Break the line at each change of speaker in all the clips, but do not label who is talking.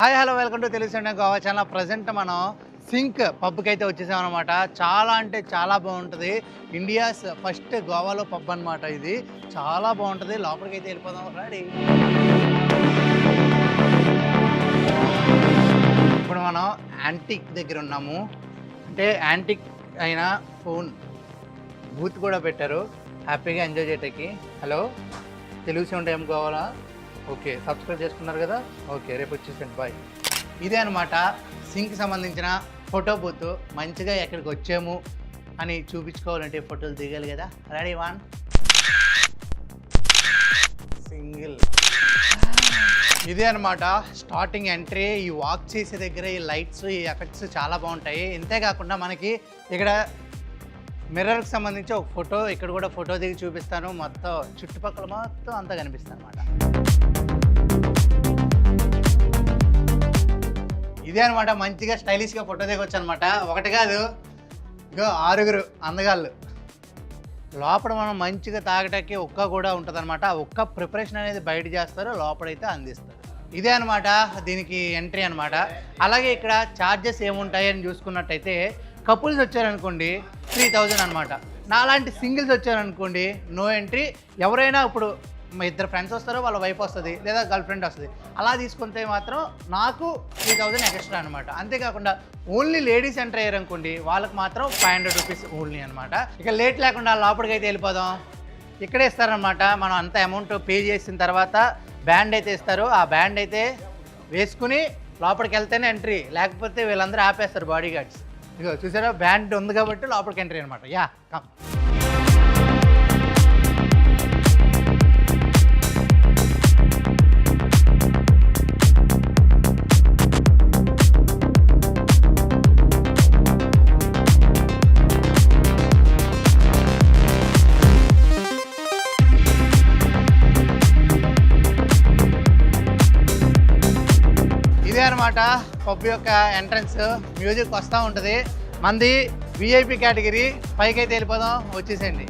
Hi hello welcome to తెలుసు Goa channel. Present మనం sync పబ్కి అయితే వచ్చేసాం అనమాట. చాలా అంటే చాలా బాగుంటుంది. ఇండియాస్ ఫస్ట్ గోవాలో పబ్ అనమాట. ఇది చాలా బాగుంటుంది. లోపలికి అయితే వెళ్ళిపోదాం. రెడీ. ఇప్పుడు మనం యాంటిక్ దగ్గర ఉన్నాము. అంటే యాంటిక్ అయిన ఫోన్ బూత్ కూడా పెట్టారు హ్యాపీగా ఎంజాయ్ చేయడానికి. హలో తెలుగు సౌండ్ ఏం కావాలా? ఓకే, సబ్స్క్రైబ్ చేసుకున్నారు కదా. ఓకే, రేపు వచ్చేసండి, బాయ్. ఇదే అనమాట సింక్ సంబంధించిన ఫోటో బూత్. మంచిగా ఎక్కడికి వచ్చాము అని చూపించుకోవాలంటే ఫోటోలు దిగాలి కదా. Ready, one single. ఇదే అనమాట స్టార్టింగ్ ఎంట్రీ. ఈ వాక్ చేసే దగ్గర ఈ లైట్స్, ఈ ఎఫెక్ట్స్ చాలా బాగుంటాయి. ఇంతేకాకుండా మనకి ఇక్కడ మిర్రర్కి సంబంధించి ఒక ఫోటో, ఇక్కడ కూడా ఫోటో దిగి చూపిస్తాను. మొత్తం చుట్టుపక్కల మొత్తం అంతా కనిపిస్తుంది అనమాట. ఇదే అనమాట మంచిగా స్టైలిష్గా ఫోటో దిగొచ్చు అనమాట. ఒకటి కాదు, ఇగో 6 అందగాళ్ళు. లోపల మనం మంచిగా తాగటానికి ఒక్క కూడా ఉంటుంది అనమాట. ఒక్క ప్రిపరేషన్ అనేది బయట చేస్తారు, లోపలైతే అందిస్తారు. ఇదే అనమాట దీనికి ఎంట్రీ అనమాట. అలాగే ఇక్కడ ఛార్జెస్ ఏముంటాయి అని చూసుకున్నట్టయితే, కపుల్స్ వచ్చారనుకోండి 3000 అనమాట. నాలాంటి సింగిల్స్ వచ్చారనుకోండి నో ఎంట్రీ. ఎవరైనా ఇప్పుడు మా ఇద్దరు ఫ్రెండ్స్ వస్తారో, వాళ్ళ వైఫ్ వస్తుంది, లేదా గర్ల్ ఫ్రెండ్ వస్తుంది, అలా తీసుకుంటే మాత్రం నాకు 3000 ఎక్స్ట్రా అనమాట. అంతేకాకుండా ఓన్లీ లేడీస్ ఎంటర్ అయ్యారనుకోండి వాళ్ళకి మాత్రం 500 రూపీస్ ఓన్లీ అనమాట. ఇక లేట్ లేకుండా లోపలికి అయితే వెళ్ళిపోదాం. ఇక్కడే ఇస్తారనమాట. మనం అంత అమౌంట్ పే చేసిన తర్వాత బ్యాండ్ అయితే ఇస్తారు. ఆ బ్యాండ్ అయితే వేసుకుని లోపలికి వెళ్తేనే ఎంట్రీ, లేకపోతే వీళ్ళందరూ ఆపేస్తారు బాడీ గార్డ్స్. ఇగో చూసారా, బ్యాండ్ ఉంది కాబట్టి లోపలికి ఎంట్రీ అనమాట. Yeah, come. ఇదే అనమాట పబ్ యొక్క ఎంట్రన్స్. మ్యూజిక్ వస్తూ ఉంటుంది. మంది విఐపి కేటగిరీ. పైకి అయితే వెళ్ళిపోదాం, వచ్చేసేయండి.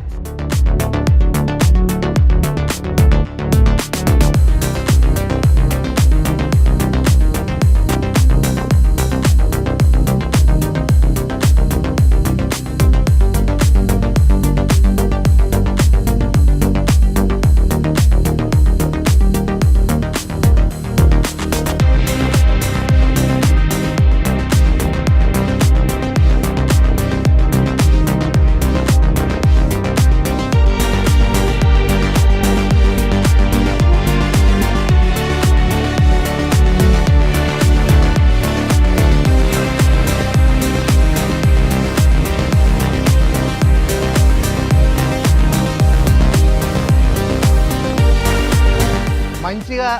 మంచిగా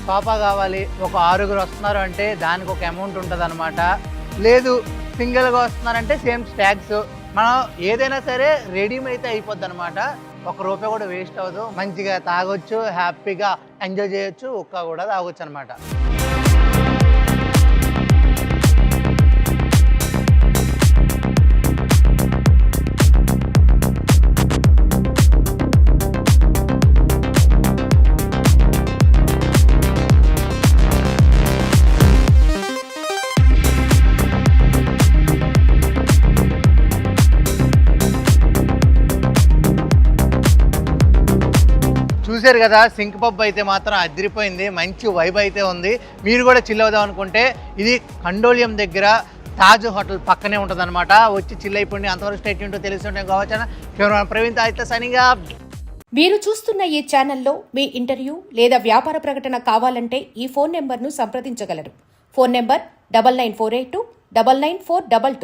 సోఫా కావాలి, ఒక 6 వస్తున్నారు అంటే దానికి ఒక అమౌంట్ ఉంటుంది అనమాట. లేదు సింగిల్గా వస్తున్నారంటే సేమ్ స్టాగ్స్. మనం ఏదైనా సరే రెడీమేడ్ అయితే అయిపోద్ది అనమాట. ₹1 కూడా వేస్ట్ అవ్వదు. మంచిగా తాగొచ్చు, హ్యాపీగా ఎంజాయ్ చేయొచ్చు, ఒక్క కూడా తాగొచ్చు అనమాట. చూసారు కదా, సింక్ పబ్ అయితే మాత్రం అదిరిపోయింది. మంచి వైబ్ అయితే ఉంది. మీరు కూడా చిల్ అవుదాం అనుకుంటే ఇది కండోలియం దగ్గర తాజ్ హోటల్ పక్కనే ఉంటుంది అనమాట. వచ్చి చిల్ అయిపోయింది. అంతవరకు స్టేట్ యూన్ తెలుసుంటే గోవా ప్రవీణ్ తాయితే సనిగా.
మీరు చూస్తున్న ఈ ఛానల్లో మీ ఇంటర్వ్యూ లేదా వ్యాపార ప్రకటన కావాలంటే ఈ ఫోన్ నెంబర్ను సంప్రదించగలరు. Phone number 9948299422.